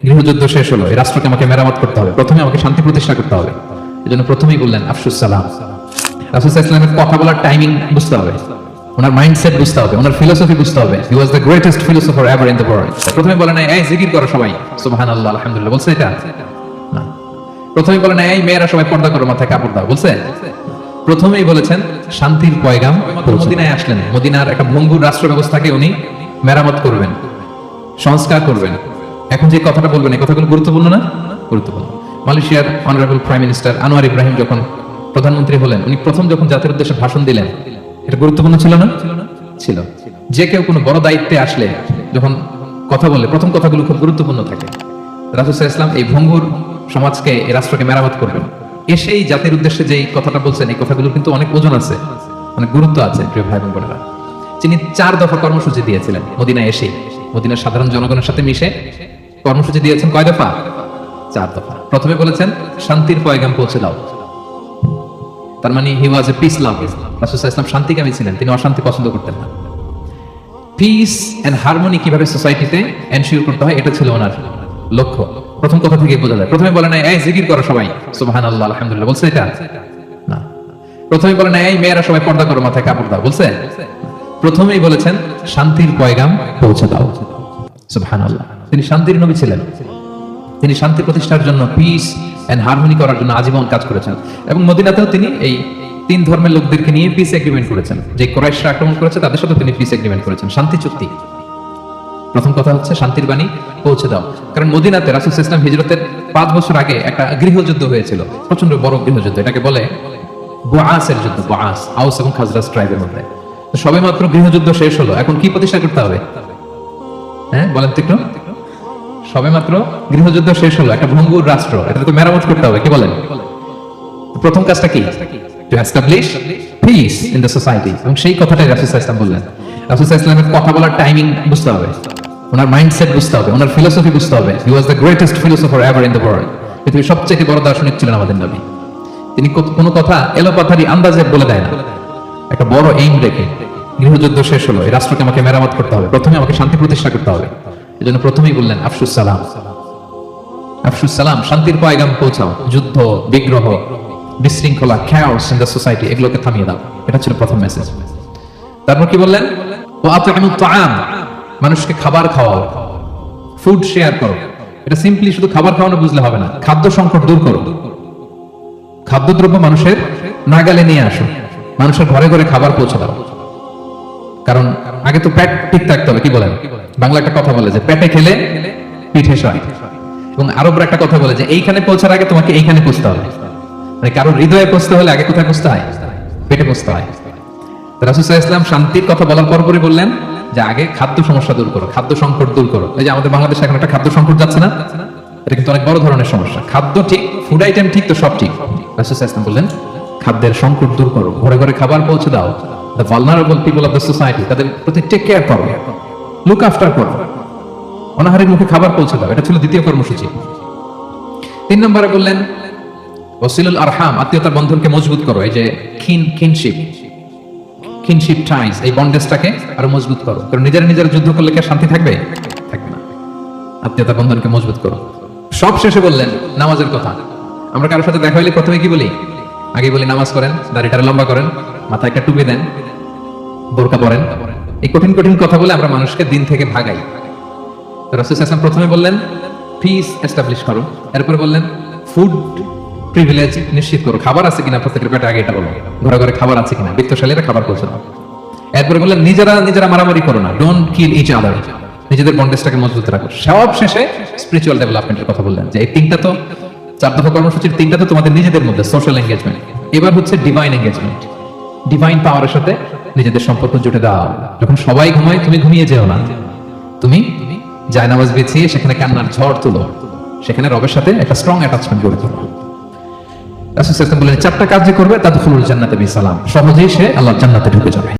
গৃহযুদ্ধ শেষ হলো, এই রাষ্ট্রকে আমাকে মেরামত করতে হবে, প্রথমে আমাকে শান্তি প্রতিষ্ঠা করতে হবে। এই জন্য প্রথমেই বললেন আফসুস সালাম। রাসূল সাল্লাল্লাহু আলাইহি ওয়াসাল্লামের কথা বলার টাইমিং বুঝতে হবে, ওনার মাইন্ডসেট বুঝতে হবে, ওনার ফিলোসফি বুঝতে হবে। He was the greatest philosopher ever in the world. প্রথমে বলেন এই জিকির করো সবাই সুবহানাল্লাহ আলহামদুলিল্লাহ, বলছে এটা না। প্রথমে বলেন এই মেয়েরা সবাই পর্দা করো, মাথায় কাপড় দাও, বলছে? প্রথমেই বলেছেন শান্তির পয়গাম মদিনায় আসলেন, মদিনার একটা ভঙ্গুর রাষ্ট্র ব্যবস্থাকে উনি মেরামত করবেন, সংস্কার করবেন। এখন যে কথাটা বলবেন এই কথাগুলো গুরুত্বপূর্ণ না? গুরুত্বপূর্ণ। মালয়েশিয়ার honourable prime minister Anwar Ibrahim যখন প্রধানমন্ত্রী হলেন, উনি প্রথম যখন জাতির উদ্দেশ্যে ভাষণ দিলেন, এটা গুরুত্বপূর্ণ ছিল না? ছিল। যে কেউ কোনো বড় দায়িত্বে আসলে যখন কথা বলে প্রথম কথাগুলো খুব গুরুত্বপূর্ণ থাকে। রাসূল সাল্লাল্লাহু আলাইহি ওয়াসাল্লাম এই ভঙ্গুর সমাজকে, এই রাষ্ট্রকে মেরামত করবেন, এসেই জাতির উদ্দেশ্যে যেই কথাটা বলছেন এই কথাগুলো কিন্তু অনেক ওজন আছে, অনেক গুরুত্ব আছে। প্রিয় ভাই বোনেরা, তিনি 4 দফা কর্মসূচি দিয়েছিলেন মদিনায় এসেই, মদিনার সাধারণ জনগণের সাথে মিশে কর্মসূচি দিয়েছেন। কয় দফা? 4 দফা। প্রথমে বলেছেন শান্তির পয়গাম পৌঁছে দাও, তার মানে হি ওয়াজ এ পিস লাভার। রাসূল সাল্লাল্লাহু আলাইহি ওয়াসাল্লাম শান্তিকামী ছিলেন, তিনি অশান্তি পছন্দ করতেন না। পিস এন্ড হারমোনি কিভাবে সোসাইটিতে এনশিওর করতে হয় এটা ছিল ওনার লক্ষ্য। প্রথম কথা থেকে বোঝা যায়। প্রথমে বলেন এই জিকির করো সবাই সুবহানাল্লাহ আলহামদুলিল্লাহ, বলছে এটা না। প্রথমে বলেন এই মেয়েরা সবাই পর্দা করো, মাথায় কাপড় দাও, বলছে? প্রথমেই বলেছেন শান্তির পয়গাম পৌঁছে দাও সুবহানাল্লাহ। তিনি শান্তির নবী ছিলেন, তিনি শান্তি প্রতিষ্ঠার জন্য, পিস এন্ড হারমোনি করার জন্য আজীবন কাজ করেছেন। এবং মদিনাতেও তিনি এই 3 ধর্মের লোকদেরকে নিয়ে পিস এগ্রিমেন্ট করেছেন। যে কুরাইশরা আক্রমণ করেছে তাদের সাথে তিনি পিস এগ্রিমেন্ট করেছেন, শান্তি চুক্তি। প্রথম কথা হচ্ছে শান্তির বাণী পৌঁছে দাও। কারণ মদিনাতে রাসূল সাল্লাল্লাহু আলাইহি ওয়াসাল্লাম হিজরতের 5 বছর আগে একটা গৃহযুদ্ধ হয়েছিল, প্রচন্ড বড় গৃহযুদ্ধ। এটাকে বলে বুআসের যুদ্ধ, বুআস, আউস এবং খাজরাজ ট্রাইবের মধ্যে। তো সবেমাত্র গৃহযুদ্ধ শেষ হলো, এখন কি প্রতিষ্ঠা করতে হবে? হ্যাঁ বলেন তো একটু। সবেমাত্র গৃহযুদ্ধ শেষ হলো, একটা ভঙ্গুর রাষ্ট্র, এটা তো মেরামত করতে হবে। কি বলেন? প্রথম কাজটা কি? To establish piece in the society. এবং সেই কথাটাই রাসূল সাল্লাল্লাহু আলাইহি ওয়াসাল্লাম বললেন। রাসূল সাল্লাল্লাহু আলাইহি ওয়াসাল্লামের কথা বলার টাইমিং বুঝতে হবে, ওনার মাইন্ডসেট বুঝতে হবে, ওনার ফিলোসফি বুঝতে হবে। He was the greatest philosopher ever in the world. পৃথিবীর সবচেয়ে বড় দার্শনিক ছিলেন আমাদের নবী। তিনি কোনো কথা এলোপাথারি আন্দাজে বলে দেয় না, একটা বড় এইম রেখে। গৃহযুদ্ধ শেষ হলো, এই রাষ্ট্রকে আমাকে মেরামত করতে হবে, প্রথমে আমাকে শান্তি প্রতিষ্ঠা করতে হবে। এই জন্য প্রথমেই বললেন আফসুস সালাম। আফসুস সালাম, শান্তির পয়গাম পৌঁছাও। যুদ্ধ, বিগ্রহ, বিশৃঙ্খলা, chaos in the society, এগুলোকে থামিয়ে দাও। এটা ছিল প্রথম মেসেজ। তারপর কি বললেন? ওয়া আত'ইমুত তাআম, মানুষকে খাবার খাওয়াও, ফুড শেয়ার করো। এটা সিম্পলি শুধু খাবার খাওয়ানো বুঝলে হবে না, খাদ্য সংকট দূর করো। খাদ্যদ্রব্য মানুষের নাগালে নিয়ে আসো, মানুষের ঘরে ঘরে খাবার পৌঁছে দাও। কারণ আগে তো পেট ঠিক থাকতে হবে। কি বলেন? বাংলা একটা কথা বলে যে পেটে খেলে পিঠে সয়। এবং আরবরা একটা কথা বলে যে এইখানে পৌঁছার আগে তোমাকে এইখানে পৌঁছতে হবে। মানে কারো হৃদয়ে পৌঁছতে হলে আগে কোথায় পৌঁছতে হয়? পেটে পৌঁছতে হয়। রাসূল সাল্লাল্লাহু আলাইহি ওয়াসাল্লাম শান্তির কথা বলার পরপরই বললেন যে আগে খাদ্য সমস্যা দূর করো, খাদ্য সংকট দূর করো। এই যে আমাদের বাংলাদেশে এখন একটা খাদ্য সংকট যাচ্ছে না, এটা কিন্তু অনেক বড় ধরনের সমস্যা। খাদ্য ঠিক, ফুড আইটেম ঠিক, তো সব ঠিক। রাসূল সাল্লাল্লাহু আলাইহি ওয়াসাল্লাম বললেন খাদ্যের সংকট দূর করো, ঘরে ঘরে খাবার পৌঁছে দাও। The vulnerable people of the society, তাদের প্রতি টেক কেয়ার করো, লুক আফটার করো, অনাহারের মুখে খাবার পৌঁছে দাও। এটা ছিল দ্বিতীয় কর্মসূচি। 3 নম্বরে বললেন ওয়াসিলুল আরহাম, আত্মীয়তার বন্ধনকে মজবুত করো। এই যে কিনশিপ টাইজ, এই বন্ডেজটাকে আরো মজবুত করো। কারণ নিজেরা যুদ্ধ করলে কি শান্তি থাকবে? থাকবে না। আত্মীয়তার বন্ধনকে মজবুত করো। সব শেষে বললেন নামাজের কথা। আমরা কারোর সাথে দেখা হইলে প্রথমে কি বলি? আগে বলি নামাজ করেন, দাড়িটা লম্বা করেন, মাথায় একটা টুপি দেন, বোরকা পরেন। এই কঠিন কঠিন কথা বলে আমরা মানুষকে দিন থেকে ভাগাই। রাসূল সাল্লাল্লাহু আলাইহি ওয়াসাল্লাম প্রথমে বললেন পিস এস্টাবলিশ করো, এরপর বললেন ফুড প্রিভিলেজ নিশ্চিত করো, খাবার আছে কিনা প্রত্যেকের পেটে, আগে এটা বলো, ঘরে ঘরে খাবার আছে কিনা, বিত্তশালীরা খাবার পৌঁছে দাও। এরপরে বললেন নিজেরা মারামারি করো না, ডোন্ট কিল ইচ আদার, নিজেদের বন্ডেজটাকে মজবুত রাখো। সব শেষে স্পিরিচুয়াল ডেভেলপমেন্টের কথা বললেন যে এই 3টা তো 4 দফা কর্মসূচির 3টা তো তোমাদের নিজেদের মধ্যে সোশ্যাল এঙ্গেজমেন্ট, এবার হচ্ছে ডিভাইন এঙ্গেজমেন্ট। ডিভাইন পাওয়ারের সাথে নিজেদের সম্পর্ক জুড়ে দাও। যখন সবাই ঘুমায় তুমি ঘুমিয়ে যেও না, তুমি জায়নামাজ বিছিয়ে সেখানে কান্নার ঝড় তুলো, সেখানে রবের সাথে একটা স্ট্রং অ্যাটাচমেন্ট গড়ে তোলো। রাসূল সাল্লাল্লাহু আলাইহি ওয়াসাল্লাম বলেন 4টা কাজ যে করবে তাদখুলুল জান্নাতা বিসালাম, সহজেই সে আল্লাহর জান্নাতে ঢুকে যাবে।